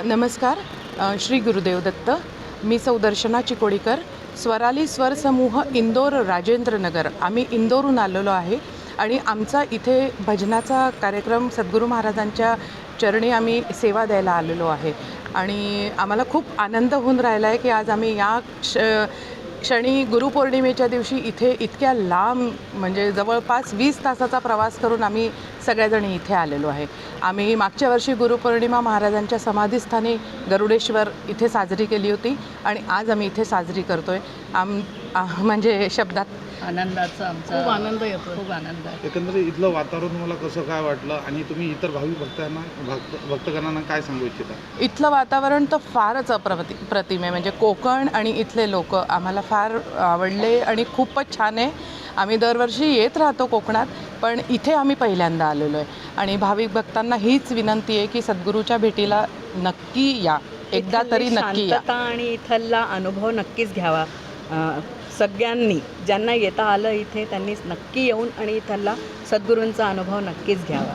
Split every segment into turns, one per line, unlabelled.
नमस्कार. श्री गुरुदेव दत्त. मी सौदर्शना चिकोडीकर, स्वराली स्वर समूह इंदोर राजेंद्रनगर. आम्ही इंदोरहून आलेलो आहे आणि आमचा इथे भजनाचा कार्यक्रम सद्गुरू महाराजांच्या चरणी आम्ही सेवा द्यायला आलेलो आहे आणि आम्हाला खूप आनंद होऊन राहिला आहे की आज आम्ही या क्षणी गुरुपौर्णिमेच्या दिवशी इथे इतक्या लांब म्हणजे जवळपास 20 तासाचा प्रवास करून आम्ही सगळ्याजणी इथे आलेलो आहे. आम्ही मागच्या वर्षी गुरुपौर्णिमा महाराजांच्या समाधीस्थानी गरुडेश्वर इथे साजरी केली होती आणि आज आम्ही इथे साजरी करतो आहे. म्हणजे शब्दात
आनंदाचा आमचा
खूप आनंद येतो.
खूप आनंद आहे.
एकंदरीत इथलं वातावरण मला कसं काय वाटलं आणि तुम्ही इतर भाविक भक्तगणांना काय सांगू इच्छिता?
इथलं वातावरण तर फारच प्रतिम आहे. म्हणजे कोकण आणि इथले लोक आम्हाला फार आवडले आणि खूपच छान आहे. आम्ही दरवर्षी येत राहतो कोकणात, पण इथे आम्ही पहिल्यांदा आलेलो आहे आणि भाविक भक्तांना हीच विनंती आहे की सद्गुरूच्या भेटीला नक्की या, एकदा तरी नक्की या.
शांतता आणि इथला अनुभव नक्कीच घ्यावा. सगळ्यांनी ज्यांना येता आलं इथे त्यांनी नक्की येऊन आणि इथला सद्गुरूंचा अनुभव नक्कीच घ्यावा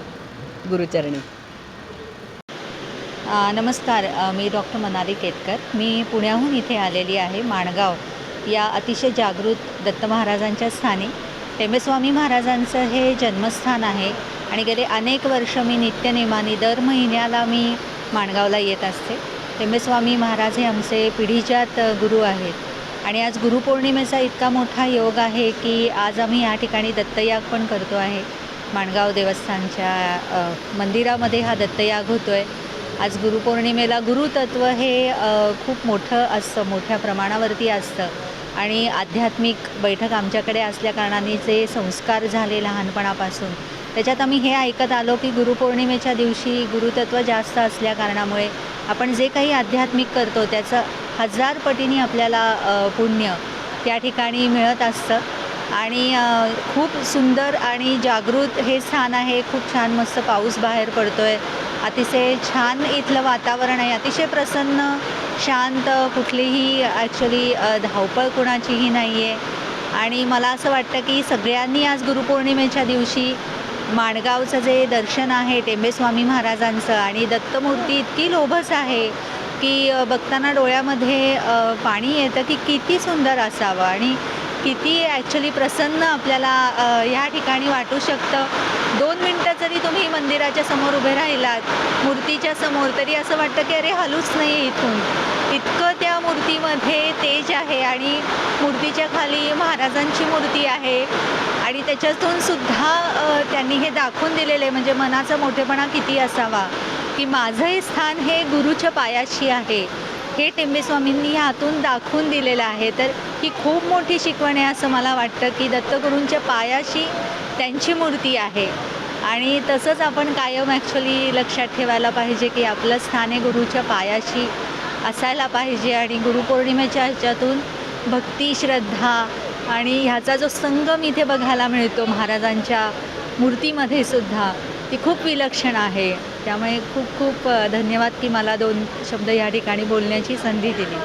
गुरुचरणी.
नमस्कार. मी डॉक्टर मनाली केतकर. मी पुण्याहून इथे आलेली आहे. माणगाव या अतिशय जागृत दत्त महाराजांच्या स्थानी टेंबेस्वामी महाराजांचं हे जन्मस्थान आहे आणि गेले अनेक वर्ष मी नित्यनेमाने दर महिन्याला मी माणगावला येत असते. टेंबेस्वामी महाराज हे आमचे पिढीजात गुरु आहेत आणि आज गुरुपौर्णिमेचा इतका मोठा योग आहे की आज आम्ही या ठिकाणी दत्तयाग पण करतो आहे. माणगाव देवस्थानच्या मंदिरामध्ये हा दत्तयाग होतो आहे. आज गुरुपौर्णिमेला गुरुतत्व हे खूप मोठं असतं, मोठ्या प्रमाणावरती असतं आणि आध्यात्मिक बैठक आमच्याकडे असल्याकारणाने जे संस्कार झाले लहानपणापासून त्याच्यात आम्ही हे ऐकत आलो की गुरुपौर्णिमेच्या दिवशी गुरुतत्व जास्त असल्याकारणामुळे आपण जे काही आध्यात्मिक करतो त्याचं 1000 पटीने आपल्याला पुण्य त्या ठिकाणी मिळत असतं आणि खूप सुंदर आणि जागृत हे स्थान आहे. खूप छान मस्त पाऊस बाहेर पडतो आहे. अतिशय छान इथलं वातावरण आहे. अतिशय प्रसन्न, शांत, कुठलीही ॲक्च्युली धावपळ कोणाचीही नाही आहे आणि मला असं वाटतं की सगळ्यांनी आज गुरुपौर्णिमेच्या दिवशी माणगावचं जे दर्शन आहे टेंबेस्वामी महाराजांचं आणि दत्तमूर्ती इतकी लोभस आहे की बघताना डोळ्यामध्ये पाणी येतं की किती सुंदर असावं आणि किती ॲक्च्युली प्रसन्न आपल्याला ह्या ठिकाणी वाटू शकतं. 2 मिनटं जरी तुम्ही मंदिराच्या समोर उभे राहिलात मूर्तीच्या समोर तरी असं वाटतं की अरे हलूच नाही इथून. इतकं त्या मूर्तीमध्ये तेज आहे आणि मूर्तीच्या खाली महाराजांची मूर्ती आहे आणि त्याच्यातून सुद्धा त्यांनी हे दाखवून दिलेले म्हणजे मनाचा मोठेपणा किती असावा की माझं हे स्थान हे गुरुच्या पायाशी आहे हे टेंबेस्वामींनी ह्यातून दाखवून दिलेलं आहे. तर ही खूप मोठी शिकवण आहे असं मला वाटतं की दत्तगुरूंच्या पायाशी त्यांची मूर्ती आहे आणि तसंच आपण कायम ॲक्च्युली लक्षात ठेवायला पाहिजे की आपलं स्थान हे गुरुच्या पायाशी असायला पाहिजे आणि गुरुपौर्णिमेच्या ह्याच्यातून भक्ती, श्रद्धा आणि ह्याचा जो संगम इथे बघायला मिळतो महाराजांच्या मूर्तीमध्ये सुद्धा ती खूप विलक्षण आहे. त्यामुळे खूप खूप धन्यवाद की मला 2 शब्द या ठिकाणी बोलण्याची संधी दिली.